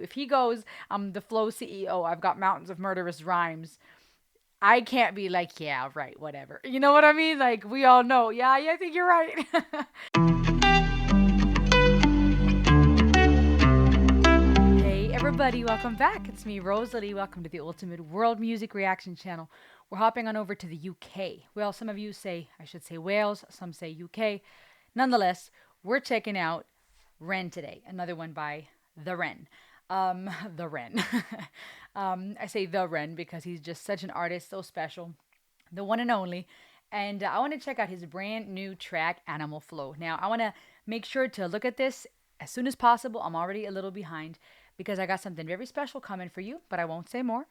If he goes, I'm the Flow CEO, I've got mountains of murderous rhymes, I can't be like, yeah, right, whatever. You know what I mean? Like, we all know, yeah, yeah, I think you're right. Hey, everybody, welcome back. It's me, Rosalie. Welcome to the Ultimate World Music Reaction Channel. We're hopping on over to the UK. Well, some of you say, I should say Wales, some say UK. Nonetheless, we're checking out Ren today, another one by The Ren. The Ren. I say The Ren because he's just such an artist, so special, the one and only. And I want to check out his brand new track, Animal Flow. Now, I want to make sure to look at this as soon as possible. I'm already a little behind because I got something very special coming for you, but I won't say more.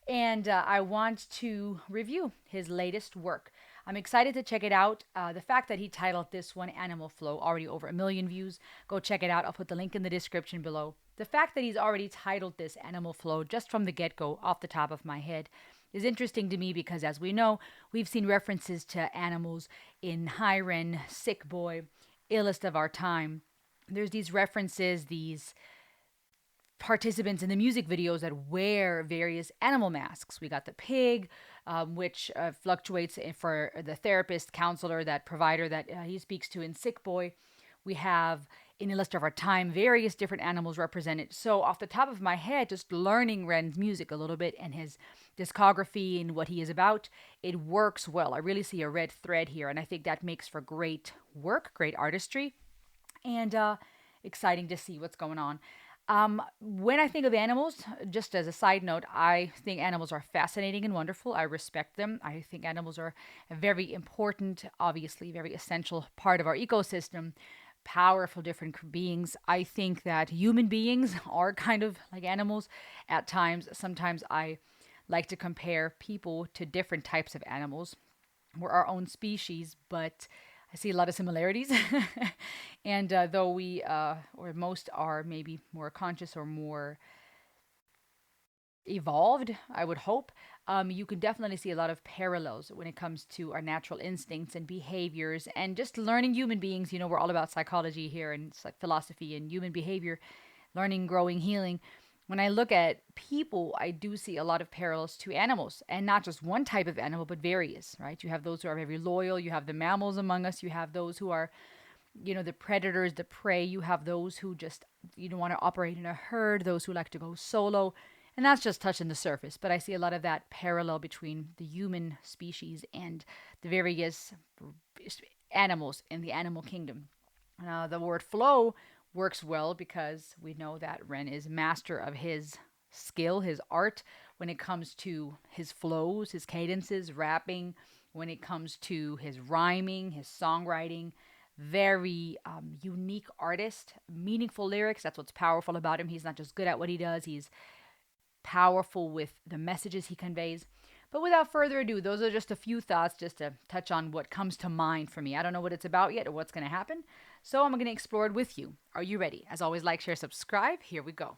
And I want to review his latest work. I'm excited to check it out. The fact that he titled this one Animal Flow, already over 1 million views. Go check it out. I'll put the link in the description below. The fact that he's already titled this Animal Flow just from the get go, off the top of my head, is interesting to me because, as we know, we've seen references to animals in Hiren, Sick Boy, Illest of Our Time. There's these references, these participants in the music videos that wear various animal masks. We got the pig, which fluctuates for the therapist, counselor, that provider that he speaks to in Sick Boy. We have in a list of our time various different animals represented. So off the top of my head, just learning Ren's music a little bit and his discography and what he is about, it works well. I really see a red thread here, and I think that makes for great work, great artistry, and exciting to see what's going on. When I think of animals, just as a side note, I think animals are fascinating and wonderful. I respect them. I think animals are a very important, obviously, very essential part of our ecosystem. Powerful, different beings. I think that human beings are kind of like animals at times. Sometimes I like to compare people to different types of animals. We're our own species, but I see a lot of similarities. And though we, or most, are maybe more conscious or more evolved, I would hope, you can definitely see a lot of parallels when it comes to our natural instincts and behaviors and just learning human beings. You know, we're all about psychology here and it's like philosophy and human behavior, learning, growing, healing. When I look at people, I do see a lot of parallels to animals, and not just one type of animal, but various, right? You have those who are very loyal, you have the mammals among us, you have those who are, the predators, the prey, you have those who just, want to operate in a herd, those who like to go solo. And that's just touching the surface. But I see a lot of that parallel between the human species and the various animals in the animal kingdom. The word flow works well because we know that Ren is master of his skill, his art, when it comes to his flows, his cadences, rapping, when it comes to his rhyming, his songwriting. Very unique artist, meaningful lyrics. That's what's powerful about him. He's not just good at what he does, he's powerful with the messages he conveys. But without further ado, those are just a few thoughts just to touch on what comes to mind for me. I don't know what it's about yet or what's going to happen, so I'm going to explore it with you. Are you ready? As always, like, share, subscribe. Here we go.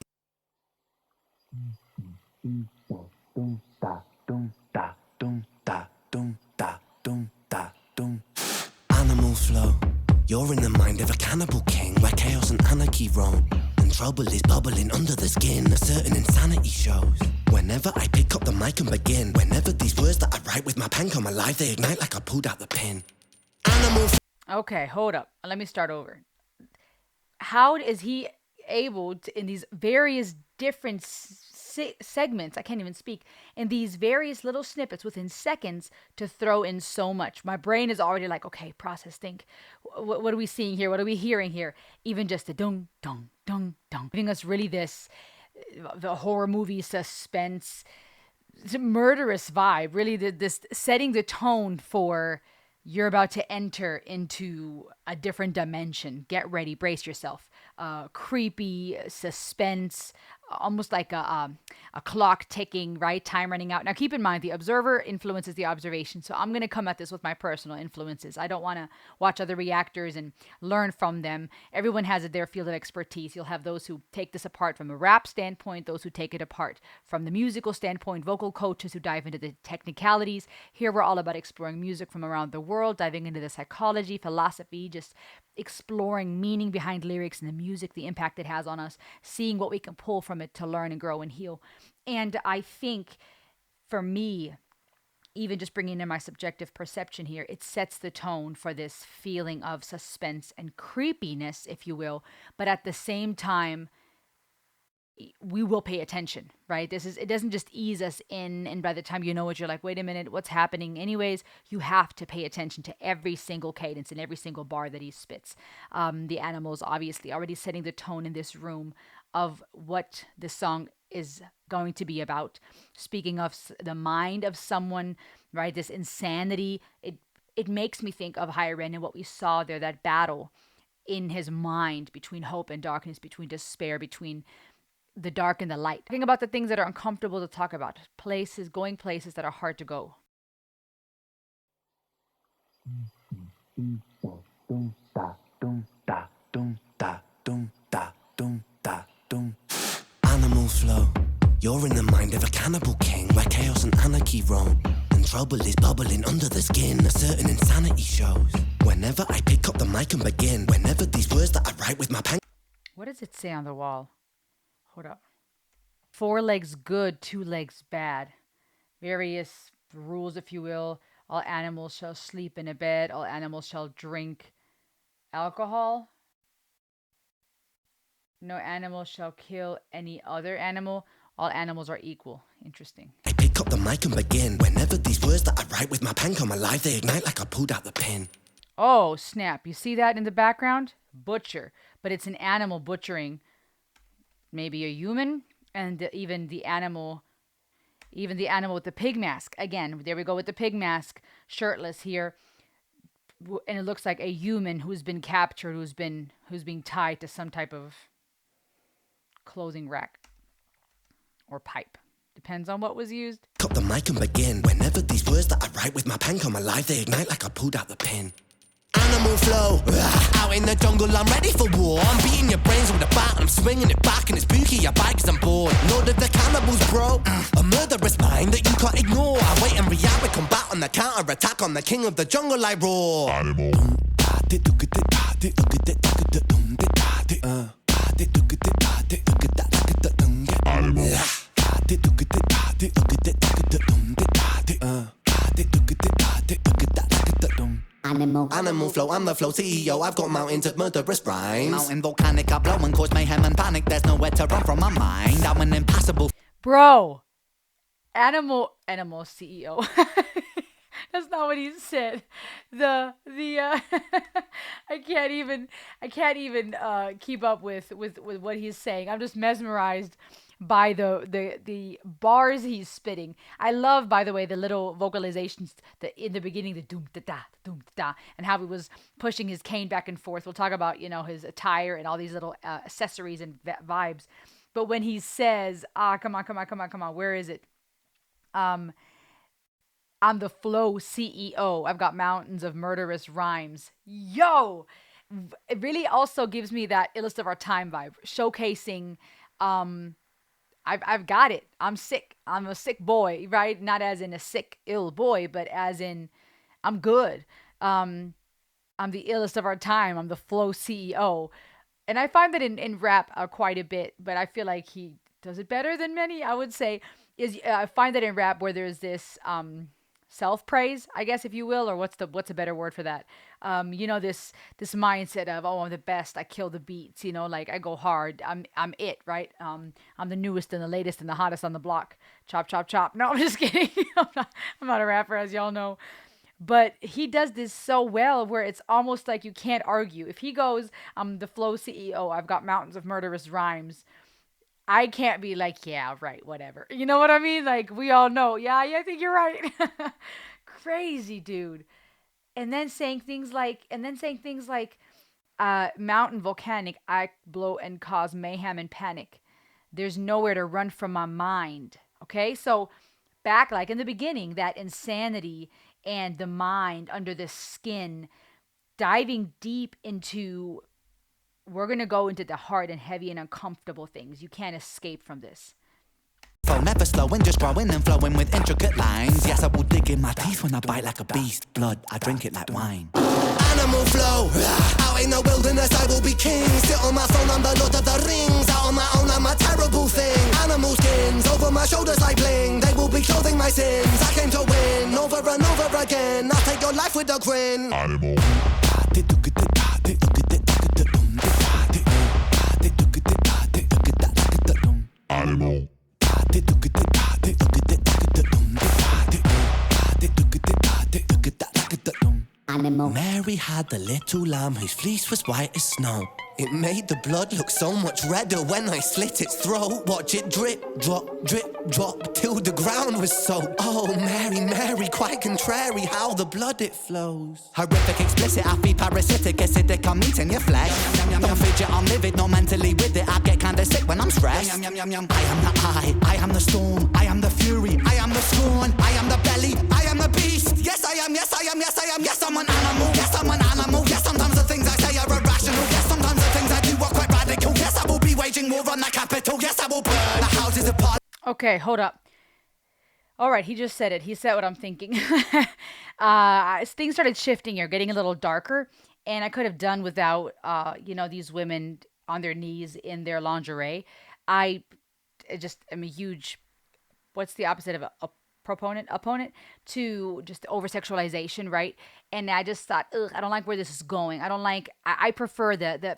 Animal flow. You're in the mind of a cannibal king, where chaos and anarchy roam, and trouble is bubbling under the skin. A certain insanity shows. Whenever I pick up the mic and begin, whenever these words that I write with my pen come alive, they ignite like I pulled out the pin. Animal. Okay, hold up. Let me start over. How is he able to, in these various different segments, I can't even speak, in these various little snippets within seconds, to throw in so much? My brain is already like, okay, process, think. What are we seeing here? What are we hearing here? Even just the dung, dung, dung, dung, giving us really this, the horror movie suspense, murderous vibe, really this setting the tone for you're about to enter into a different dimension. Get ready, brace yourself. Creepy suspense, almost like a clock ticking, right? Time running out. Now, keep in mind, the observer influences the observation. So I'm going to come at this with my personal influences. I don't want to watch other reactors and learn from them. Everyone has their field of expertise. You'll have those who take this apart from a rap standpoint, those who take it apart from the musical standpoint, vocal coaches who dive into the technicalities. Here, we're all about exploring music from around the world, diving into the psychology, philosophy, just exploring meaning behind lyrics and the music, the impact it has on us, seeing what we can pull from from it to learn and grow and heal. And I think for me, even just bringing in my subjective perception here, it sets the tone for this feeling of suspense and creepiness, if you will. But at the same time, we will pay attention, right? It doesn't just ease us in, and by the time you know it, you're like, wait a minute, what's happening? Anyways, you have to pay attention to every single cadence and every single bar that he spits. The animals obviously already setting the tone in this room of what this song is going to be about. Speaking of the mind of someone, right? This insanity, it makes me think of Higher End and what we saw there, that battle in his mind between hope and darkness, between despair, between the dark and the light. Talking about the things that are uncomfortable to talk about, going places that are hard to go. Animal flow. You're in the mind of a cannibal king, where chaos and anarchy roam, and trouble is bubbling under the skin. A certain insanity shows whenever I pick up the mic and begin. Whenever these words that I write with my pen. What does it say on the wall? Hold up. 4 legs good, 2 legs bad. Various rules, if you will. All animals shall sleep in a bed. All animals shall drink alcohol. No animal shall kill any other animal. All animals are equal. Interesting. I pick up the mic and begin. Whenever these words that I write with my pen come alive, they ignite like I pulled out the pin. Oh, snap. You see that in the background? Butcher. But it's an animal butchering maybe a human, and even the animal with the pig mask. Again, there we go with the pig mask, shirtless here. And it looks like a human who's been captured, who's being tied to some type of clothing rack or pipe. Depends on what was used. Cut the mic and begin. Whenever these words that I write with my pen come alive, they ignite like I pulled out the pin. Animal flow, out in the jungle, I'm ready for war. I'm beating your brains with a bat, I'm swinging it back, and it's spooky, I bite 'cause I'm bored. Lord of the cannibals, bro, a murderous mind that you can't ignore. I wait and react with combat on the counter-attack, on the king of the jungle I roar. Animal. Animal flow, I'm the flow CEO. I've got mountains of murderous rhymes. Mountain volcanic, I blow and cause mayhem and panic. There's nowhere to run from my mind. I'm an impassable. Bro, animal CEO. That's not what he said. I can't even keep up with what he's saying. I'm just mesmerized by the bars he's spitting. I love, by the way, the little vocalizations in the beginning, the doom da da, and how he was pushing his cane back and forth. We'll talk about his attire and all these little accessories and vibes. But when he says, come on, where is it? I'm the flow CEO. I've got mountains of murderous rhymes. Yo, it really also gives me that Illest of Our Time vibe, showcasing. I've got it. I'm sick. I'm a sick boy, right? Not as in a sick, ill boy, but as in I'm good. I'm the illest of our time. I'm the flow CEO. And I find that in rap quite a bit, but I feel like he does it better than many, I would say. I find that in rap where there's this self-praise, I guess, if you will, or what's a better word for that? This mindset of, I'm the best, I kill the beats, like I go hard, I'm it, right? I'm the newest and the latest and the hottest on the block. Chop, chop, chop. No, I'm just kidding. I'm not a rapper, as y'all know. But he does this so well where it's almost like you can't argue. If he goes, I'm the flow CEO, I've got mountains of murderous rhymes, I can't be like, yeah, right, whatever. You know what I mean? Like, we all know, yeah, I think you're right. Crazy, dude. And then saying things like, mountain volcanic, I blow and cause mayhem and panic. There's nowhere to run from my mind. Okay? So back, like in the beginning, that insanity and the mind under the skin, diving deep into, we're going to go into the hard and heavy and uncomfortable things. You can't escape from this. Flow never slowing, just growing and flowing with intricate lines. Yes, I will dig in my teeth when I bite like a beast. Blood, I drink it like wine. Animal flow, out in the wilderness I will be king. Sit on my throne, I'm the Lord of the Rings. Out on my own, I'm a terrible thing. Animal skins over my shoulders like bling. They will be clothing my sins. I came to win over and over again. I'll take your life with a grin. Animal. Animal. Animal. Mary had the little lamb whose fleece was white as snow. It made the blood look so much redder when I slit its throat. Watch it drip, drop, till the ground was soaked. Oh, Mary, Mary, quite contrary how the blood it flows. Horrific, explicit, I feel parasitic, acidic, I'm eating your flesh. Don't fidget, I'm livid, not mentally with it. I get kinda sick when I'm stressed. I am the I am the storm, I am the fury, I am the scorn, I am the belly, I am a beast. Yes, I am, yes, I am, yes, I am, yes, I'm an animal, yes, I'm an animal, yes, sometimes the things I say are irrational, yes, sometimes the things I do are quite radical, yes, I will be waging war on the capital, yes, I will burn the houses apart. Okay, hold up. All right, he just said it. He said what I'm thinking. Things started shifting here, getting a little darker, and I could have done without, these women on their knees in their lingerie. I just am a huge, what's the opposite of a opponent to just over sexualization, right? And I just thought, ugh, I don't like where this is going. I prefer the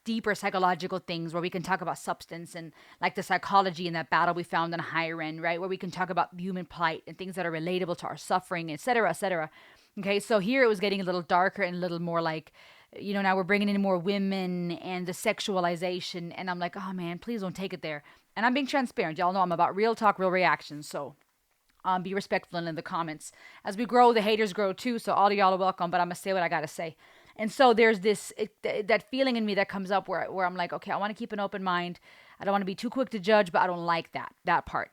deeper psychological things where we can talk about substance and like the psychology in that battle we found on higher end, right? Where we can talk about human plight and things that are relatable to our suffering, et cetera, et cetera. Okay, so here it was getting a little darker and a little more like, now we're bringing in more women and the sexualization. And I'm like, oh man, please don't take it there. And I'm being transparent. Y'all know I'm about real talk, real reactions. So be respectful in the comments. As we grow, the haters grow too. So all of y'all are welcome, but I'm going to say what I got to say. And so there's that feeling in me that comes up where I'm like, okay, I want to keep an open mind. I don't want to be too quick to judge, but I don't like that part.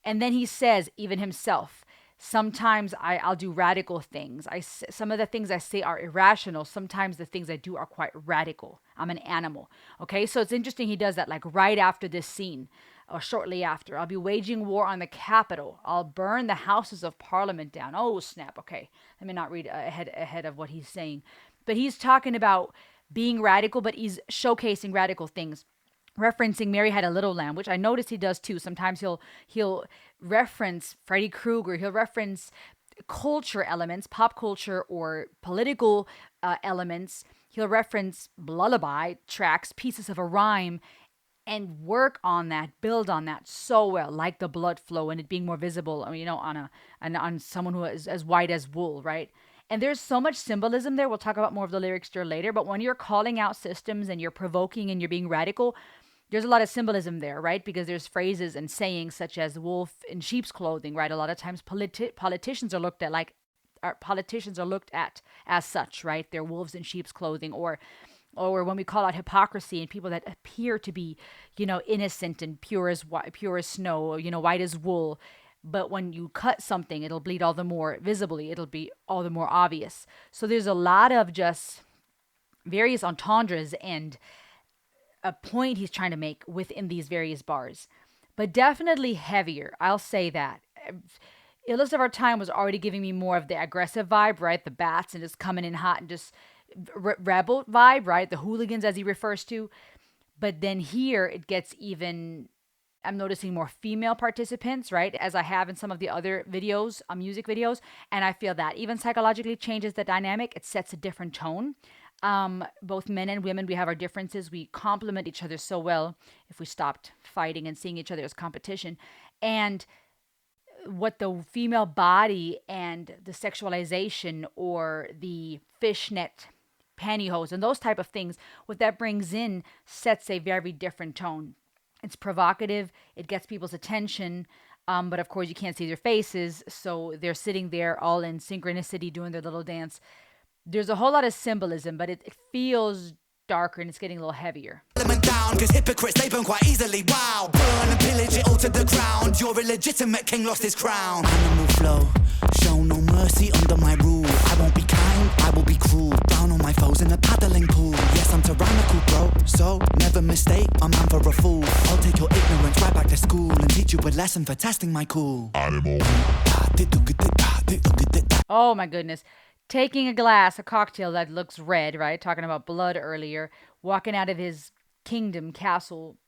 And then he says, even himself, sometimes I'll do radical things. Some of the things I say are irrational. Sometimes the things I do are quite radical. I'm an animal. Okay, so it's interesting he does that like right after this scene or shortly after. I'll be waging war on the Capitol. I'll burn the houses of Parliament down. Oh, snap. Okay, let me not read ahead of what he's saying. But he's talking about being radical, but he's showcasing radical things. Referencing Mary Had a Little Lamb, which I notice he does too. Sometimes he'll reference Freddy Krueger. He'll reference culture elements, pop culture or political elements. He'll reference lullaby tracks, pieces of a rhyme, and work on that, build on that so well, like the blood flow and it being more visible. On someone who is as white as wool, right? And there's so much symbolism there. We'll talk about more of the lyrics there later. But when you're calling out systems and you're provoking and you're being radical, there's a lot of symbolism there, right? Because there's phrases and sayings such as wolf in sheep's clothing, right? A lot of times politicians are looked at as such, right? They're wolves in sheep's clothing, or when we call out hypocrisy and people that appear to be, innocent and pure as snow, white as wool. But when you cut something, it'll bleed all the more visibly. It'll be all the more obvious. So there's a lot of just various entendres and a point he's trying to make within these various bars. But definitely heavier. I'll say that. Illest of Our Time was already giving me more of the aggressive vibe, right? The bats and just coming in hot and just rebel vibe, right? The hooligans as he refers to. But then here it gets even... I'm noticing more female participants, right? As I have in some of the other videos, music videos. And I feel that even psychologically changes the dynamic. It sets a different tone. Both men and women, we have our differences. We complement each other so well if we stopped fighting and seeing each other as competition. And what the female body and the sexualization or the fishnet pantyhose and those type of things, what that brings in sets a very different tone. It's provocative. It gets people's attention. But of course, you can't see their faces. So they're sitting there all in synchronicity doing their little dance. There's a whole lot of symbolism, but it feels darker and it's getting a little heavier. Down, cause hypocrites, they burn quite easily. Wow, burn and pillage it all to the ground. Your illegitimate king lost his crown. Animal flow, show no mercy under my rule. I won't be kind, I will be cruel. Down on my foes in a paddling pool. Yes, I'm tyrannical, bro. So never mistake a man for a fool. I'll take your ignorance right back to school and teach you a lesson for testing my cool. Animal. Oh my goodness. Taking a cocktail that looks red, right? Talking about blood earlier. Walking out of his kingdom, castle,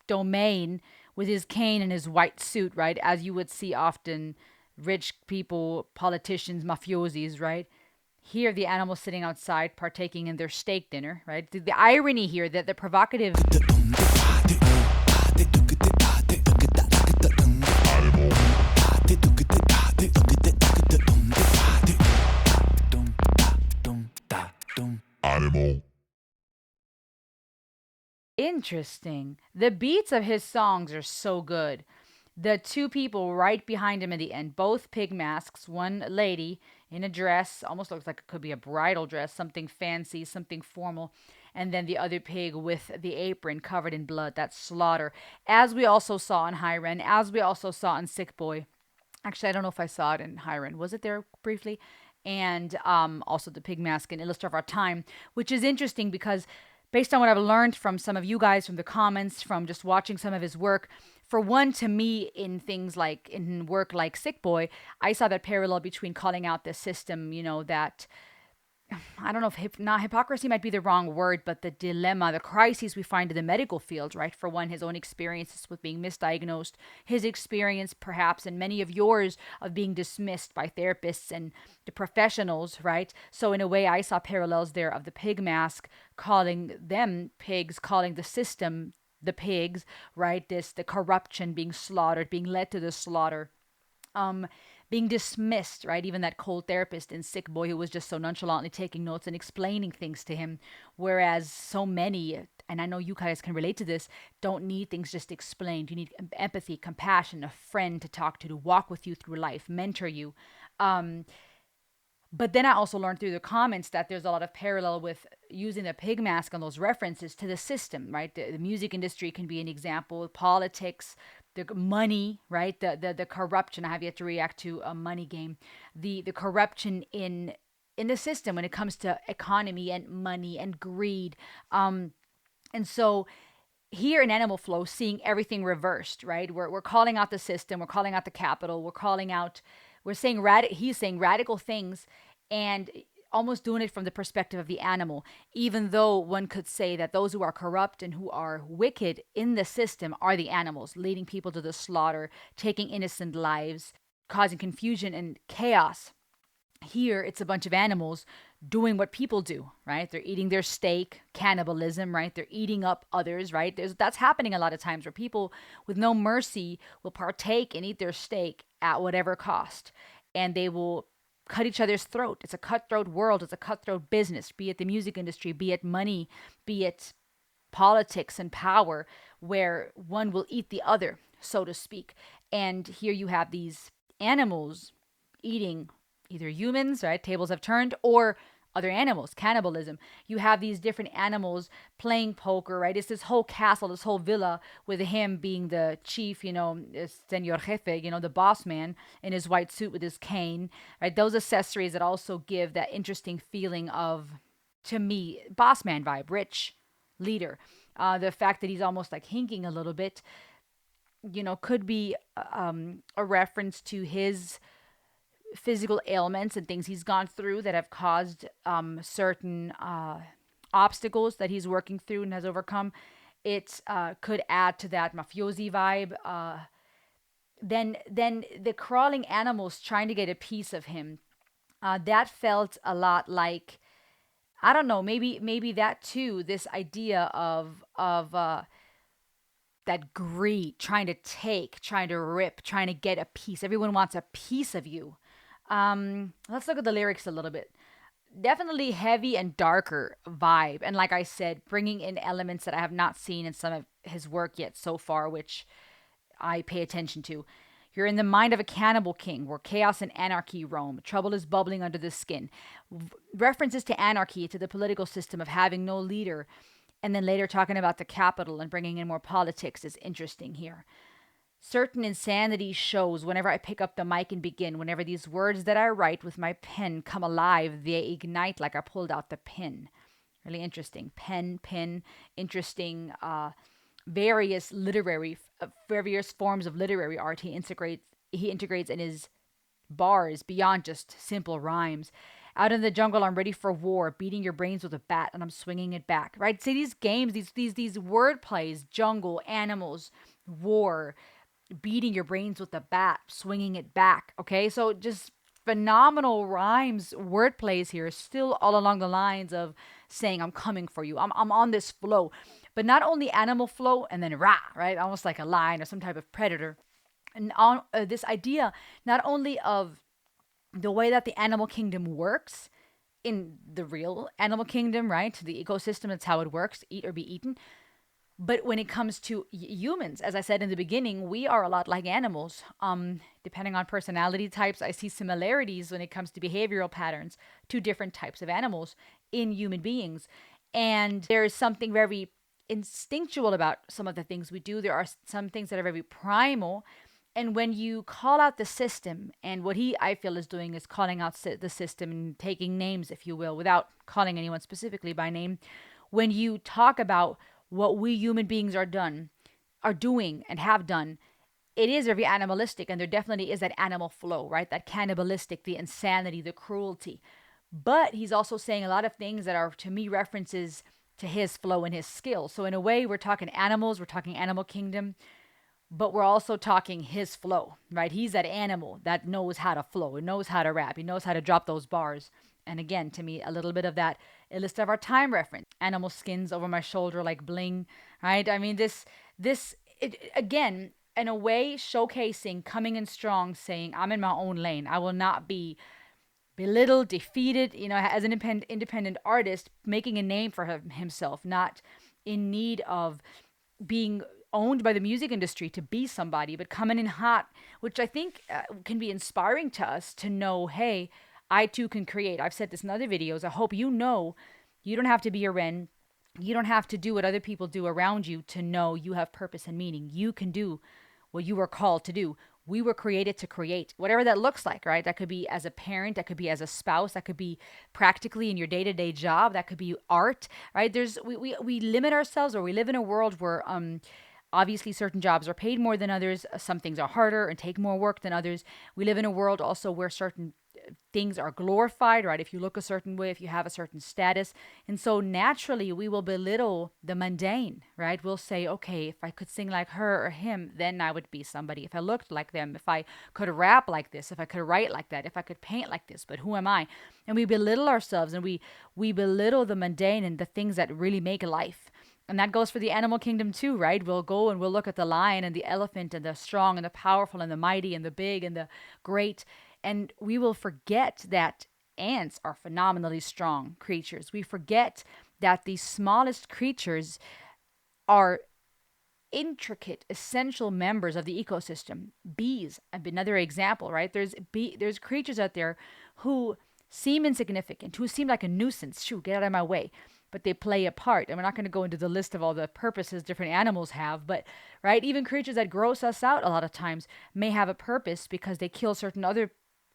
domain with his cane and his white suit, right? As you would see often rich people, politicians, mafiosis, right? Here, the animals sitting outside partaking in their steak dinner, right? The irony here that the provocative. Animal. Interesting. The beats of his songs are so good. The two people right behind him in the end, both pig masks, one lady in a dress, almost looks like it could be a bridal dress, something fancy, something formal, and then the other pig with the apron covered in blood. That's slaughter. As we also saw in Hiren, as we also saw in Sick Boy. Actually, I don't know if I saw it in Hiren. Was it there briefly? And also the pig mask in Illustrator of Our Time, which is interesting because based on what I've learned from some of you guys, from the comments, from just watching some of his work, for one, to me, in things like in work like Sick Boy, I saw that parallel between calling out the system, that I don't know if not hypocrisy might be the wrong word, but the dilemma, the crises we find in the medical field, right? For one, his own experiences with being misdiagnosed, his experience, perhaps, and many of yours, of being dismissed by therapists and the professionals, right? So, in a way, I saw parallels there of the pig mask calling them pigs, calling the system the pigs, right? The corruption, being slaughtered, being led to the slaughter. Um, Being dismissed, right? Even that cold therapist in Sick Boy who was just so nonchalantly taking notes and explaining things to him. Whereas so many, and I know you guys can relate to this, don't need things just explained. You need empathy, compassion, a friend to talk to walk with you through life, mentor you. Um, but then I also learned through the comments that there's a lot of parallel with using the pig mask on those references to the system, right? The music industry can be an example, politics, the money, right? The corruption. I have yet to react to a money game. The corruption in the system when it comes to economy and money and greed. And so here in Animal Flow, seeing everything reversed, right? We're calling out the system, we're calling out the capital, we're saying he's saying radical things and almost doing it from the perspective of the animal, even though one could say that those who are corrupt and who are wicked in the system are the animals, leading people to the slaughter, taking innocent lives, causing confusion and chaos. Here, it's a bunch of animals doing what people do, right? They're eating their steak, cannibalism, right? They're eating up others, right? That's happening a lot of times where people with no mercy will partake and eat their steak at whatever cost. And they will cut each other's throat. It's a cutthroat world. It's a cutthroat business, be it the music industry, be it money, be it politics and power, where one will eat the other, so to speak. And here you have these animals eating either humans, right? Tables have turned, or other animals, cannibalism. You have these different animals playing poker, right? It's this whole castle, this whole villa with him being the chief, Senor Jefe, the boss man in his white suit with his cane, right? Those accessories that also give that interesting feeling of, to me, boss man vibe, rich leader. The fact that he's almost like hinking a little bit, could be a reference to his physical ailments and things he's gone through that have caused certain obstacles that he's working through and has overcome. It could add to that mafiosi vibe. Then the crawling animals trying to get a piece of him. That felt a lot like, I don't know, maybe that too. This idea of that greed, trying to take, trying to rip, trying to get a piece. Everyone wants a piece of you. Let's look at the lyrics a little bit. Definitely heavy and darker vibe. And like I said, bringing in elements that I have not seen in some of his work yet so far, which I pay attention to. You're in the mind of a cannibal king where chaos and anarchy roam. Trouble is bubbling under the skin. References to anarchy, to the political system of having no leader. And then later talking about the capital and bringing in more politics is interesting here. Certain insanity shows whenever I pick up the mic and begin, whenever these words that I write with my pen come alive, they ignite like I pulled out the pin. Really interesting. Pen, pin, interesting. Various various forms of literary art he integrates in his bars beyond just simple rhymes. Out in the jungle, I'm ready for war, beating your brains with a bat, and I'm swinging it back. Right? See these games, these word plays, jungle, animals, war, beating your brains with a bat, swinging it back. Okay, so just phenomenal rhymes, word plays here, still all along the lines of saying, I'm coming for you. I'm on this flow. But not only animal flow and then rah, right? Almost like a lion or some type of predator. And on this idea, not only of the way that the animal kingdom works in the real animal kingdom, right? The ecosystem, that's how it works, eat or be eaten. But when it comes to humans, as I said in the beginning, we are a lot like animals. Depending on personality types, I see similarities when it comes to behavioral patterns to different types of animals in human beings. And there is something very instinctual about some of the things we do. There are some things that are very primal. And when you call out the system, and what I feel, is doing is calling out the system and taking names, if you will, without calling anyone specifically by name. When you talk about what we human beings are doing and have done, it is very animalistic, and there definitely is that animal flow, right? That cannibalistic, the insanity, the cruelty. But he's also saying a lot of things that are, to me, references to his flow and his skill. So in a way, we're talking animals, we're talking animal kingdom, but we're also talking his flow, right? He's that animal that knows how to flow, and knows how to rap, he knows how to drop those bars. And again, to me, a little bit of that Illust of Our Time reference. Animal skins over my shoulder like bling, right? I mean, again, in a way, showcasing, coming in strong, saying, I'm in my own lane. I will not be belittled, defeated, as an independent artist, making a name for himself, not in need of being owned by the music industry to be somebody, but coming in hot, which I think can be inspiring to us to know, hey, I too can create. I've said this in other videos. I hope you know you don't have to be a Ren. You don't have to do what other people do around you to know you have purpose and meaning. You can do what you were called to do. We were created to create, whatever that looks like, right? That could be as a parent, that could be as a spouse, that could be practically in your day-to-day job, that could be art, right? We limit ourselves, or we live in a world where obviously certain jobs are paid more than others. Some things are harder and take more work than others. We live in a world also where certain things are glorified, right? If you look a certain way, if you have a certain status. And so naturally we will belittle the mundane, right? We'll say, okay, if I could sing like her or him, then I would be somebody. If I looked like them, if I could rap like this, if I could write like that, if I could paint like this, but who am I? And we belittle ourselves, and we belittle the mundane and the things that really make life. And that goes for the animal kingdom too, right? We'll go and we'll look at the lion and the elephant and the strong and the powerful and the mighty and the big and the great. And we will forget that ants are phenomenally strong creatures. We forget that the smallest creatures are intricate, essential members of the ecosystem. Bees, another example, right? There's creatures out there who seem insignificant, who seem like a nuisance. Shoo, get out of my way. But they play a part. And we're not going to go into the list of all the purposes different animals have, but right, even creatures that gross us out a lot of times may have a purpose because they kill certain other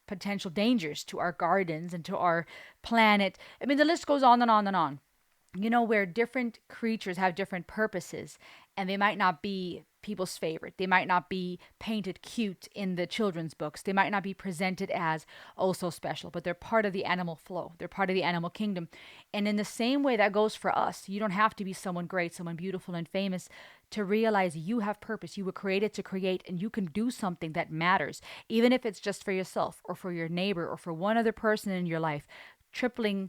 potential dangers to our gardens and to our planet. I mean, the list goes on and on and on. Where different creatures have different purposes, and they might not be people's favorite. They might not be painted cute in the children's books. They might not be presented as oh so special, but they're part of the animal flow. They're part of the animal kingdom. And in the same way that goes for us. You don't have to be someone great, someone beautiful and famous to realize you have purpose. You were created to create, and you can do something that matters, even if it's just for yourself or for your neighbor or for one other person in your life, trickling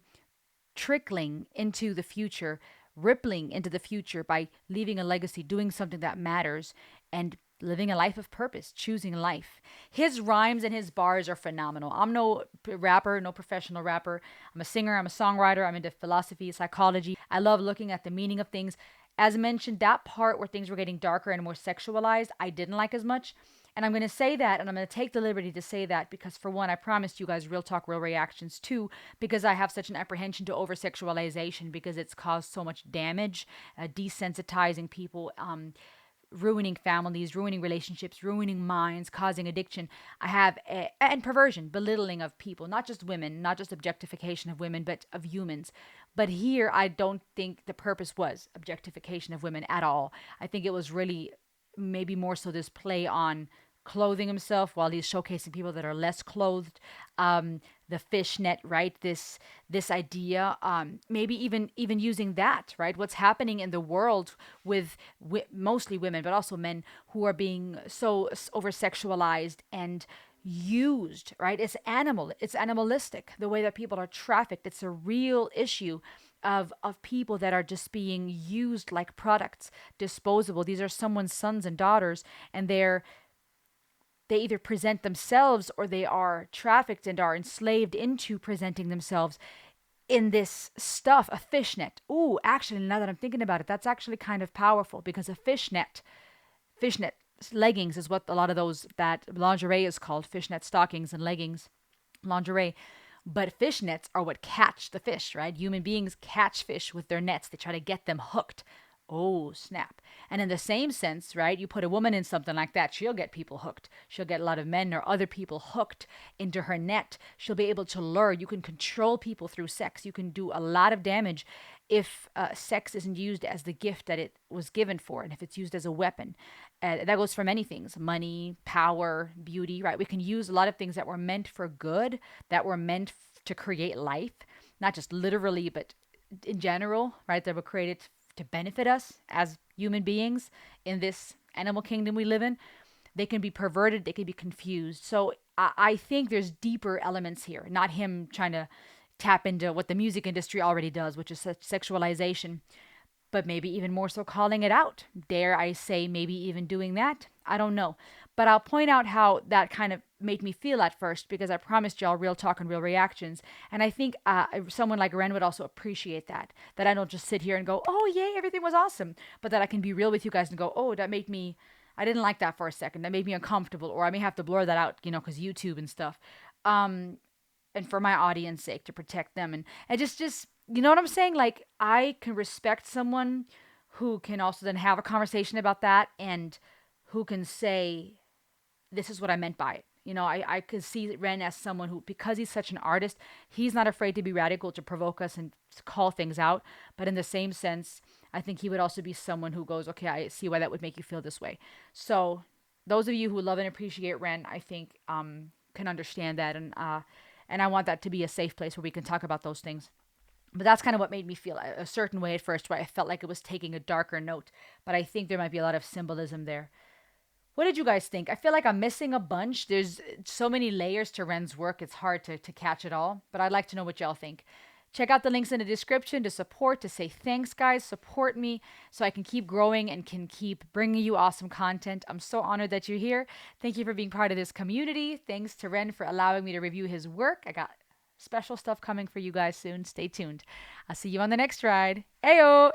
into the future, rippling into the future by leaving a legacy, doing something that matters, and living a life of purpose, choosing life. His rhymes and his bars are phenomenal. I'm no rapper, no professional rapper. I'm a singer, I'm a songwriter, I'm into philosophy, psychology. I love looking at the meaning of things. As mentioned, that part where things were getting darker and more sexualized, I didn't like as much. And I'm going to say that, and I'm going to take the liberty to say that because, for one, I promised you guys real talk, real reactions. Two, because I have such an apprehension to over-sexualization because it's caused so much damage, desensitizing people, ruining families, ruining relationships, ruining minds, causing addiction. And perversion, belittling of people, not just women, not just objectification of women, but of humans. But here, I don't think the purpose was objectification of women at all. I think it was really maybe more so this play on clothing himself while he's showcasing people that are less clothed. The fishnet, right? This idea, maybe even using that, right? What's happening in the world with mostly women, but also men who are being so over sexualized and used, right? It's animalistic. The way that people are trafficked, it's a real issue of people that are just being used like products, disposable. These are someone's sons and daughters, and they either present themselves or they are trafficked and are enslaved into presenting themselves in this stuff. A fishnet. Ooh, actually, now that I'm thinking about it, that's actually kind of powerful, because a fishnet leggings is what a lot of those, that lingerie is called, fishnet stockings and leggings, lingerie. But fishnets are what catch the fish, right? Human beings catch fish with their nets. They try to get them hooked. Oh, snap. And in the same sense, right, you put a woman in something like that, she'll get people hooked. She'll get a lot of men or other people hooked into her net. She'll be able to lure. You can control people through sex. You can do a lot of damage if sex isn't used as the gift that it was given for, and if it's used as a weapon. That goes for many things: money, power, beauty, right? We can use a lot of things that were meant for good, that were meant to create life, not just literally, but in general, right? That were created to benefit us as human beings in this animal kingdom we live in. They can be perverted, they can be confused. So I think there's deeper elements here, not him trying to tap into what the music industry already does, which is sexualization, but maybe even more so calling it out. Dare I say, maybe even doing that? I don't know. But I'll point out how that kind of made me feel at first, because I promised y'all real talk and real reactions. And I think someone like Ren would also appreciate that I don't just sit here and go, oh, yay, everything was awesome. But that I can be real with you guys and go, oh, that made me, I didn't like that for a second. That made me uncomfortable. Or I may have to blur that out, because YouTube and stuff. And for my audience sake, to protect them. And just you know what I'm saying? Like, I can respect someone who can also then have a conversation about that, and who can say, this is what I meant by it. I could see Ren as someone who, because he's such an artist, he's not afraid to be radical, to provoke us and to call things out. But in the same sense, I think he would also be someone who goes, okay, I see why that would make you feel this way. So those of you who love and appreciate Ren, I think can understand that. And I want that to be a safe place where we can talk about those things. But that's kind of what made me feel a certain way at first, where I felt like it was taking a darker note. But I think there might be a lot of symbolism there. What did you guys think? I feel like I'm missing a bunch. There's so many layers to Ren's work, it's hard to catch it all. But I'd like to know what y'all think. Check out the links in the description to support, to say thanks, guys. Support me so I can keep growing and can keep bringing you awesome content. I'm so honored that you're here. Thank you for being part of this community. Thanks to Ren for allowing me to review his work. I got special stuff coming for you guys soon. Stay tuned. I'll see you on the next ride. Ayo!